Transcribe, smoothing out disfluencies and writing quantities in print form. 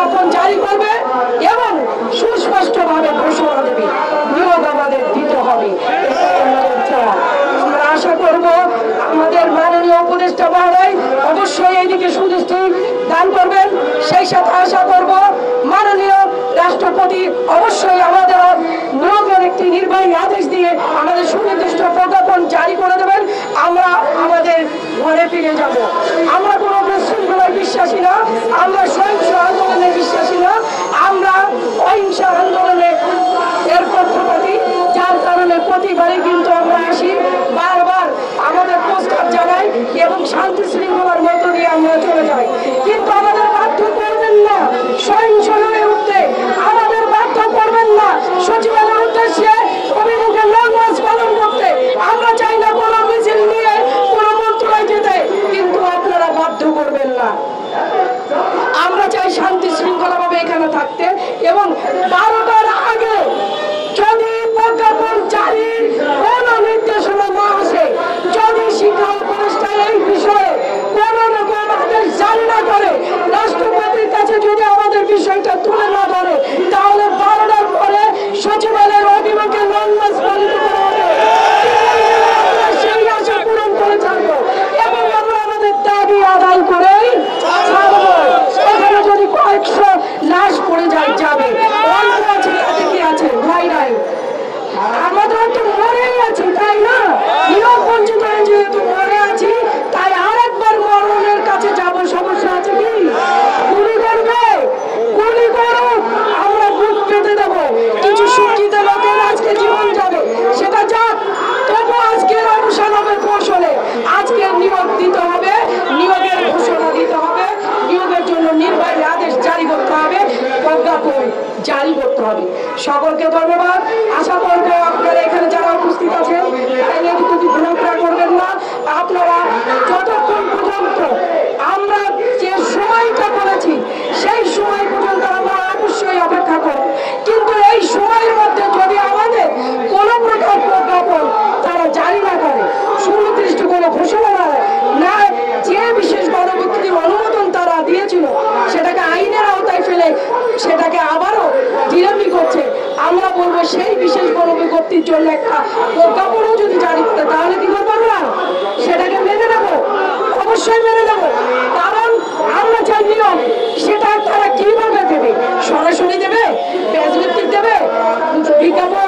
প্রজ্ঞাপন জারি করবে এবং সুস্পষ্টভাবে ঘোষণা দেবে। নিয়োগ আমাদের দিতে হবে। আমরা আশা করব আমাদের মাননীয় উপদেষ্টা মহোদয় অবশ্যই এইদিকে সুদৃষ্টি দান করবেন। সেই সাথে আশা করব মাননীয় রাষ্ট্রপতি অবশ্যই আমাদের নিয়োগের একটি নির্বাহী আদেশ দিয়ে আমাদের সুনির্দিষ্ট প্রজ্ঞাপন জারি করে দেবেন। আমরা আমাদের ঘরে ফিরে যাব। আমরা কোনো বিশৃঙ্খলায় বিশ্বাসী না, আমরা সহিংস আন্দোলনে বিশ্বাসী না, আমরা অহিংসা আন্দোলনে এর পক্ষপাতী। যার কারণে প্রতিবারই কিন্তু আমরা আসি, বারবার আমাদের প্রস্তাব জানাই এবং শান্তি শৃঙ্খলার মধ্য দিয়ে আমরা চলে যাই। কিন্তু আমাদের বাধ্য করবেন না সহিংস হয়ে উঠতে, আমাদের বাধ্য করবেন না সচিবালয়ের উদ্দেশ্যে অভিমুখে লং মার্চ পালন করতে। আমরা চাই না কোনো মিছিল নিয়ে কোনো মন্ত্রণালয় যেতে, কিন্তু আপনারা বাধ্য করবেন না। আমরা চাই শান্তি শৃঙ্খলা ভাবে এখানে থাকতে এবং 12টার আগে যদি প্রজ্ঞাপন জারির কোন নির্দেশনা না আসে, যদি শিক্ষা উপদেষ্টা এই বিষয়ে কোন রকম আদেশ জারি না করে, রাষ্ট্রপতির কাছে যদি আমাদের বিষয়টা তুলে না ধরে, তাহলে 12টার পরে সচিবালয়ের অভিমুখে লং মার্চ পালিত করা হবে। সেই আশা পূরণ করে ছাড়বো এবং আমরা আমাদের দাবি আদায় করেই ছাড়বো। এখানে যদি কয়েকশো লাশ পড়ে যায় যাবে, অল্প আছে তাতে কি আছে ভাই নাই, আমাদের তো মরেই আছি তাই না? নিয়োগ বঞ্চিত হয়ে যেহেতু মরে আছি, তাই আরেকবার মরণের কাছে যাব। সমস্যা আছে কি? গুলি করবে, গুলি করুক, আমরা বুক পেতে দেবো। কিছু শিক্ষিত লোকের আজকে জীবন যাবে, সেটা যাক, তবু আজকের অবসান হবে কৌশলে। আজকের নিয়োগ দিতে হবে, নিয়োগের ঘোষণা দিতে হবে, নিয়োগের জন্য নির্বাহী আদেশ জারি করতে হবে, প্রজ্ঞাপন জারি করতে হবে। সকলকে ধন্যবাদ। আশা করব আপনারা এখানে যারা উপস্থিত আছেন ঘোরাফেরা করবেন না। আপনারা যতক্ষণ পর্যন্ত আমরা যে সময়টা বলেছি সেই সময় পর্যন্ত আমরা অবশ্যই অপেক্ষা করব, কিন্তু এই সময়ের মধ্যে যদি আমাদের কোনো প্রকার প্রজ্ঞাপন তারা জারি না করে, সুনির্দিষ্ট কোনো ঘোষণা না, যে বিশেষ গণবিজ্ঞপ্তির অনুমোদন তারা দিয়েছিল সেটাকে আইনের আওতায় ফেলে সেটাকে আবারও ঢিলামি করছে, আমরা বলবো সেই বিশেষ গণবিজ্ঞপ্তির জন্য একটা প্রজ্ঞাপনও যদি জারি করে, তাহলে কি করবো আমরা? সেটাকে মেনে নেবো, অবশ্যই মেনে নেবো। কারণ আমরা চাই নিয়ম, সেটা তারা কিভাবে দেবে? সরাসরি দেবে, পেজভিত্তিক দেবে, বিজ্ঞাপন